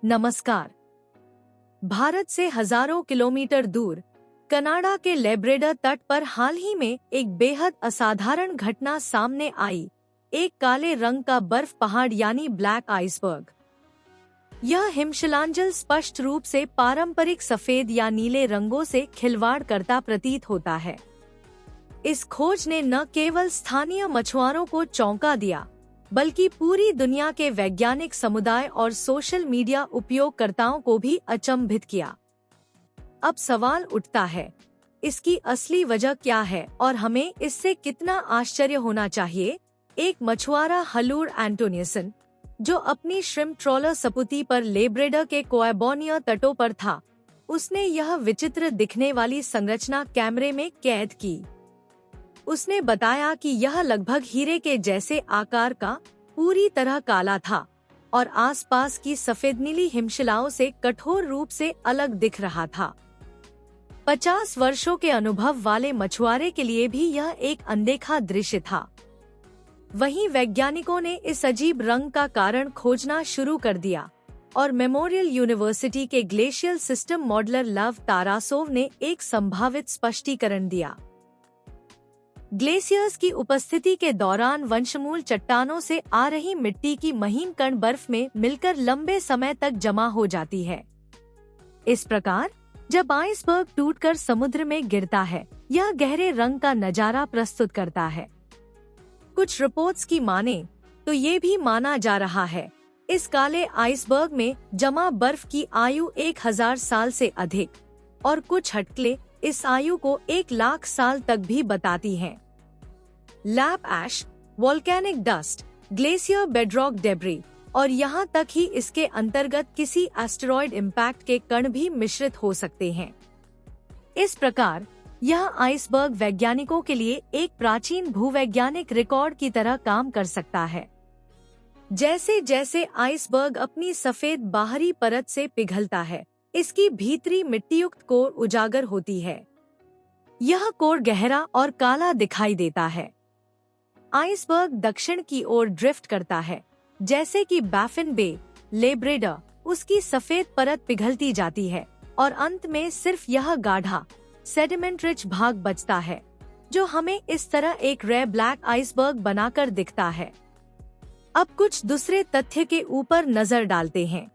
नमस्कार। भारत से हजारों किलोमीटर दूर कनाडा के लेब्रेडर तट पर हाल ही में एक बेहद असाधारण घटना सामने आई। एक काले रंग का बर्फ पहाड़ यानी ब्लैक आइसबर्ग। यह हिमशिलांजल स्पष्ट रूप से पारंपरिक सफेद या नीले रंगों से खिलवाड़ करता प्रतीत होता है। इस खोज ने न केवल स्थानीय मछुआरों को चौंका दिया, बल्कि पूरी दुनिया के वैज्ञानिक समुदाय और सोशल मीडिया उपयोगकर्ताओं को भी अचंभित किया। अब सवाल उठता है, इसकी असली वजह क्या है और हमें इससे कितना आश्चर्य होना चाहिए। एक मछुआरा हलूर एंटोनियसन, जो अपनी श्रिम्प ट्रॉलर सपुती पर लेब्रेडर के कोएबोनिया तटों पर था, उसने यह विचित्र दिखने वाली संरचना कैमरे में कैद की। उसने बताया कि यह लगभग हीरे के जैसे आकार का, पूरी तरह काला था और आसपास की सफेद नीली हिमशिलाओं से कठोर रूप से अलग दिख रहा था। 50 वर्षों के अनुभव वाले मछुआरे के लिए भी यह एक अनदेखा दृश्य था। वहीं वैज्ञानिकों ने इस अजीब रंग का कारण खोजना शुरू कर दिया और मेमोरियल यूनिवर्सिटी के ग्लेशियल सिस्टम मॉडलर लव तारासोव ने एक संभावित स्पष्टीकरण दिया। ग्लेशियर्स की उपस्थिति के दौरान वंशमूल चट्टानों से आ रही मिट्टी की महीन कण बर्फ में मिलकर लंबे समय तक जमा हो जाती है। इस प्रकार जब आइसबर्ग टूटकर समुद्र में गिरता है, यह गहरे रंग का नजारा प्रस्तुत करता है। कुछ रिपोर्ट्स की माने तो ये भी माना जा रहा है, इस काले आइसबर्ग में जमा बर्फ की आयु 1000 साल से अधिक, और कुछ हटकलें इस आयु को 1 लाख साल तक भी बताती हैं। Lap ash, volcanic dust, glacier bedrock debris और यहाँ तक ही इसके अंतर्गत किसी एस्टेरॉयड इम्पैक्ट के कण भी मिश्रित हो सकते हैं। इस प्रकार यह आइसबर्ग वैज्ञानिकों के लिए एक प्राचीन भूवैज्ञानिक रिकॉर्ड की तरह काम कर सकता है। जैसे जैसे आइसबर्ग अपनी सफेद बाहरी परत से पिघलता है, इसकी भीतरी मिट्टीयुक्त कोर उजागर होती है। यह कोर गहरा और काला दिखाई देता है। आइसबर्ग दक्षिण की ओर ड्रिफ्ट करता है, जैसे कि बैफिन बे, लेब्रेडर, उसकी सफेद परत पिघलती जाती है और अंत में सिर्फ यह गाढ़ा सेडिमेंट रिच भाग बचता है, जो हमें इस तरह एक रे ब्लैक आइसबर्ग बनाकर दिखता है। अब कुछ दूसरे तथ्य के ऊपर नजर डालते हैं।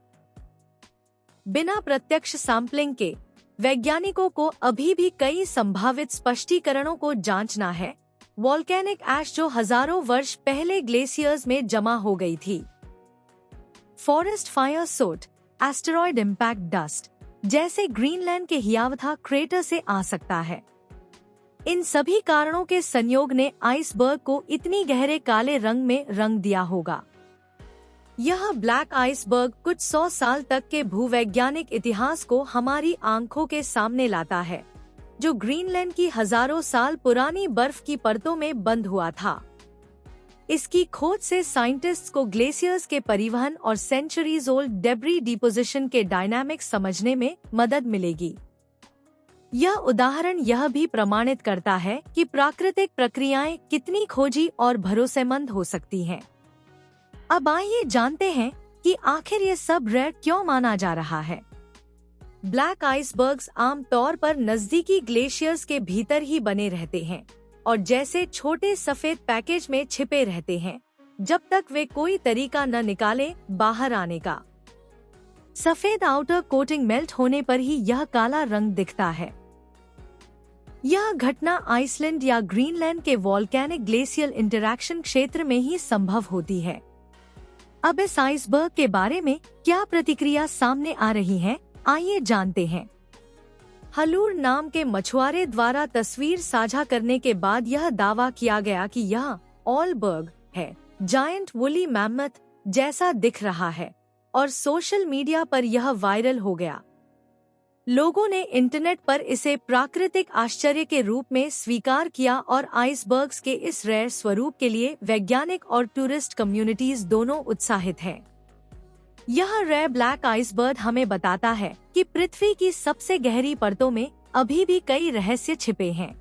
बिना प्रत्यक्ष सैंपलिंग के वैज्ञानिकों को अभी भी कई संभावित स्पष्टीकरणों को जांचना है। वोल्केनिक ऐश जो हजारों वर्ष पहले ग्लेशियर्स में जमा हो गई थी, फॉरेस्ट फायर सोट, एस्टेरॉयड इम्पैक्ट डस्ट, जैसे ग्रीनलैंड के हियावथा क्रेटर से आ सकता है। इन सभी कारणों के संयोग ने आइसबर्ग को इतनी गहरे काले रंग में रंग दिया होगा। यह ब्लैक आइसबर्ग कुछ 100 साल तक के भूवैज्ञानिक इतिहास को हमारी आंखों के सामने लाता है, जो ग्रीनलैंड की हजारों साल पुरानी बर्फ की परतों में बंद हुआ था। इसकी खोज से साइंटिस्ट्स को ग्लेशियर्स के परिवहन और सेंचुरीज ओल्ड डेब्री डिपोजिशन के डायनामिक्स समझने में मदद मिलेगी। यह उदाहरण यह भी प्रमाणित करता है कि प्राकृतिक प्रक्रियाएं कितनी खोजी और भरोसेमंद हो सकती हैं। अब आइए जानते हैं कि आखिर ये सब रेयर क्यों माना जा रहा है। ब्लैक आइसबर्ग्स आम तौर पर नजदीकी ग्लेशियर्स के भीतर ही बने रहते हैं और जैसे छोटे सफेद पैकेज में छिपे रहते हैं, जब तक वे कोई तरीका न निकाले बाहर आने का। सफेद आउटर कोटिंग मेल्ट होने पर ही यह काला रंग दिखता है। यह घटना आइसलैंड या ग्रीनलैंड के वोल्केनिक ग्लेशियल इंटरैक्शन क्षेत्र में ही संभव होती है। अब इस आइसबर्ग के बारे में क्या प्रतिक्रिया सामने आ रही है, आइए जानते हैं। हलूर नाम के मछुआरे द्वारा तस्वीर साझा करने के बाद यह दावा किया गया कि यह ऑलबर्ग है, जायंट वुली मैमथ जैसा दिख रहा है, और सोशल मीडिया पर यह वायरल हो गया। लोगों ने इंटरनेट पर इसे प्राकृतिक आश्चर्य के रूप में स्वीकार किया और आइसबर्ग्स के इस रेयर स्वरूप के लिए वैज्ञानिक और टूरिस्ट कम्युनिटीज दोनों उत्साहित हैं। यह रेयर ब्लैक आइसबर्ग हमें बताता है कि पृथ्वी की सबसे गहरी परतों में अभी भी कई रहस्य छिपे हैं।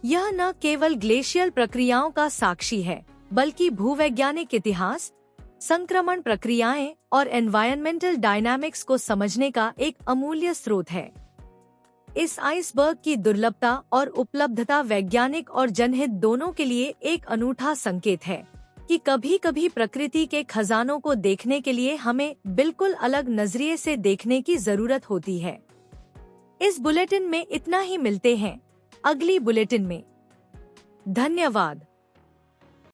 यह न केवल ग्लेशियल प्रक्रियाओं का साक्षी है, बल्कि भूवैज्ञानिक इतिहास, संक्रमण प्रक्रियाएं और एनवायरमेंटल डायनामिक्स को समझने का एक अमूल्य स्रोत है। इस आइसबर्ग की दुर्लभता और उपलब्धता वैज्ञानिक और जनहित दोनों के लिए एक अनूठा संकेत है कि कभी-कभी प्रकृति के खजानों को देखने के लिए हमें बिल्कुल अलग नजरिए से देखने की जरूरत होती है। इस बुलेटिन में इतना ही, मिलते हैं अगली बुलेटिन में। धन्यवाद।